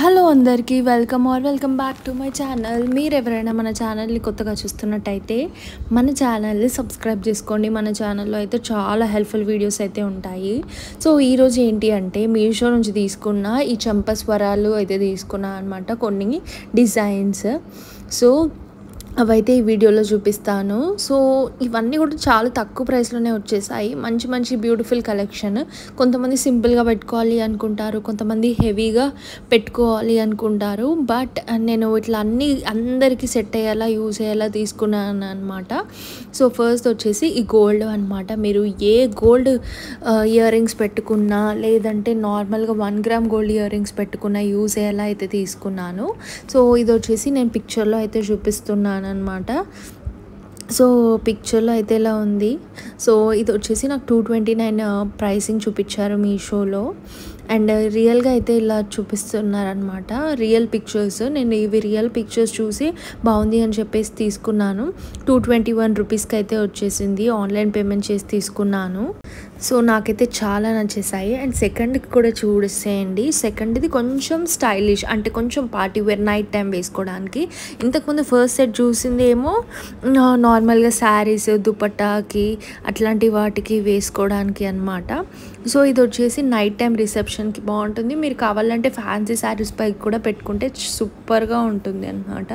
Hello అందరికీ welcome back to my channel. మీరు ఎవరైనా మన ఛానల్ని కొత్తగా చూస్తున్నట్టయితే మన ఛానల్ని సబ్స్క్రైబ్ చేసుకోండి. మన ఛానల్లో అయితే చాలా హెల్ప్ఫుల్ వీడియోస్ అయితే ఉంటాయి. సో ఈరోజు ఏంటి అంటే మీషో నుంచి తీసుకున్న ఈ చంపస్వరాలు అయితే తీసుకున్నా అనమాట, కొన్ని డిజైన్స్. సో అవైతే ఈ వీడియోలో చూపిస్తాను. సో ఇవన్నీ కూడా చాలా తక్కువ ప్రైస్లోనే వచ్చేసాయి. మంచి మంచి బ్యూటిఫుల్ కలెక్షన్. కొంతమంది సింపుల్గా పెట్టుకోవాలి అనుకుంటారు, కొంతమంది హెవీగా పెట్టుకోవాలి అనుకుంటారు. బట్ నేను ఇట్లా అన్నీ అందరికీ సెట్ అయ్యేలా యూజ్ అయ్యేలా తీసుకున్నాను అనమాట. సో ఫస్ట్ వచ్చేసి ఈ గోల్డ్ అనమాట. మీరు ఏ గోల్డ్ ఇయర్ రింగ్స్ పెట్టుకున్నా, లేదంటే నార్మల్గా 1 గ్రామ్ గోల్డ్ ఇయర్ రింగ్స్ పెట్టుకున్నా యూజ్ అయ్యేలా అయితే తీసుకున్నాను. సో ఇది వచ్చేసి నేను పిక్చర్లో అయితే చూపిస్తున్నాను అనమాట. సో పిక్చర్లో అయితే ఇలా ఉంది. సో ఇది వచ్చేసి నాకు 229 ప్రైసింగ్ చూపించారు మీషోలో. అండ్ రియల్గా అయితే ఇలా చూపిస్తున్నారనమాట, రియల్ పిక్చర్స్. నేను ఇవి రియల్ పిక్చర్స్ చూసి బాగుంది అని చెప్పేసి తీసుకున్నాను. 221 రూపీస్కి అయితే వచ్చేసింది. ఆన్లైన్ పేమెంట్ చేసి తీసుకున్నాను. సో నాకైతే చాలా నచ్చేసాయి. అండ్ సెకండ్కి కూడా చూసేయండి. సెకండ్ది కొంచెం స్టైలిష్, అంటే కొంచెం పార్టీ వేర్, నైట్ టైం వేసుకోవడానికి. ఇంతకుముందు ఫస్ట్ సెట్ చూసింది ఏమో నార్మల్గా శారీస్, దుపట్టాకి అట్లాంటి వాటికి వేసుకోవడానికి అనమాట. సో ఇది వచ్చేసి నైట్ టైం రిసెప్షన్కి బాగుంటుంది. మీరు కావాలంటే ఫ్యాన్సీ శారీస్ పైకి కూడా పెట్టుకుంటే సూపర్గా ఉంటుంది అనమాట.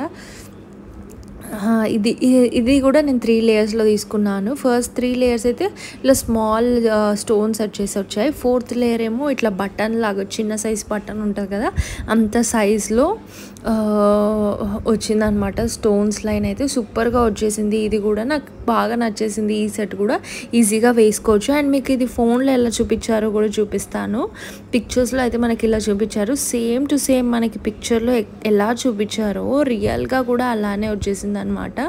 ఇది కూడా నేను 3 లేయర్స్లో తీసుకున్నాను. ఫస్ట్ 3 లేయర్స్ అయితే ఇలా స్మాల్ స్టోన్స్ వచ్చాయి. 4th లేయర్ ఏమో ఇట్లా బటన్ లాగా, చిన్న సైజ్ బటన్ ఉంటుంది కదా, అంత సైజులో వచ్చిందనమాట. స్టోన్స్ లైన్ అయితే సూపర్గా వచ్చేసింది. ఇది కూడా నాకు బాగా నచ్చేసింది. ఈ సెట్ కూడా ఈజీగా వేసుకోవచ్చు. అండ్ మీకు ఇది ఫోన్లో ఎలా చూపించారో కూడా చూపిస్తాను. పిక్చర్స్లో అయితే మనకి ఇలా చూపించారు, సేమ్ టు సేమ్ మనకి పిక్చర్లో ఎలా చూపించారో రియల్గా కూడా అలానే వచ్చేసింది అనమాట.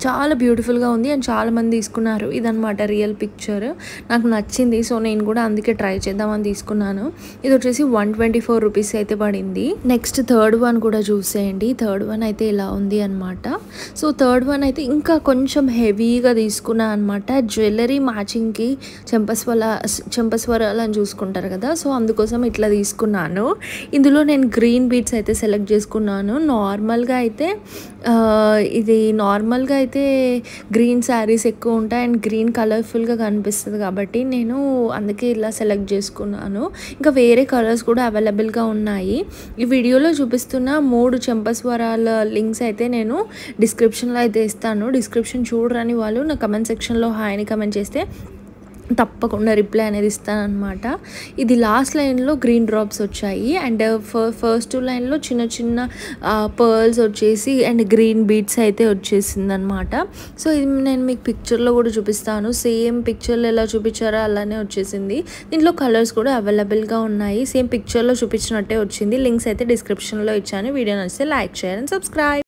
చాలా బ్యూటిఫుల్గా ఉంది. అండ్ చాలామంది తీసుకున్నారు. ఇదనమాట రియల్ పిక్చర్. నాకు నచ్చింది. సో నేను కూడా అందుకే ట్రై చేద్దామని తీసుకున్నాను. ఇది వచ్చేసి 124 రూపీస్ అయితే పడింది. నెక్స్ట్ థర్డ్ వన్ కూడా చూసేయండి. థర్డ్ వన్ అయితే ఇలా ఉంది అనమాట. సో థర్డ్ వన్ అయితే ఇంకా కొంచెం హెవీగా తీసుకున్నా అనమాట. జ్యువెలరీ మ్యాచింగ్కి చంపస్వరాలు అని చూసుకుంటారు కదా, సో అందుకోసం ఇట్లా తీసుకున్నాను. ఇందులో నేను గ్రీన్ బీడ్స్ అయితే సెలెక్ట్ చేసుకున్నాను. నార్మల్గా అయితే గ్రీన్ శారీస్ ఎక్కువ ఉంటాయి అండ్ గ్రీన్ కలర్ఫుల్గా కనిపిస్తుంది కాబట్టి నేను అందుకే ఇలా సెలెక్ట్ చేసుకున్నాను. ఇంకా వేరే కలర్స్ కూడా అవైలబుల్గా ఉన్నాయి. ఈ వీడియోలో చూపిస్తున్న 3 చంపస్వరాల లింక్స్ అయితే నేను డిస్క్రిప్షన్లో అయితే ఇస్తాను. డిస్క్రిప్షన్ చూడరాని వాళ్ళు నా కమెంట్ సెక్షన్లో హాయ్ అని కమెంట్ చేస్తే తప్పకుండా రిప్లై అనేది ఇస్తానమాట. ఇది లాస్ట్ లైన్లో గ్రీన్ డ్రాప్స్ వచ్చాయి. అండ్ ఫస్ట్ 2 లైన్లో చిన్న చిన్న పర్ల్స్ వచ్చేసి అండ్ గ్రీన్ బీడ్స్ అయితే వచ్చేసింది అనమాట. సో ఇది నేను మీకు పిక్చర్లో కూడా చూపిస్తాను. సేమ్ పిక్చర్లో ఎలా చూపించారో అలానే వచ్చేసింది. దీంట్లో కలర్స్ కూడా అవైలబుల్గా ఉన్నాయి. సేమ్ పిక్చర్లో చూపించినట్టే వచ్చింది. లింక్స్ అయితే డిస్క్రిప్షన్లో ఇచ్చాను. వీడియో నచ్చితే లైక్, షేర్ అండ్ సబ్స్క్రైబ్.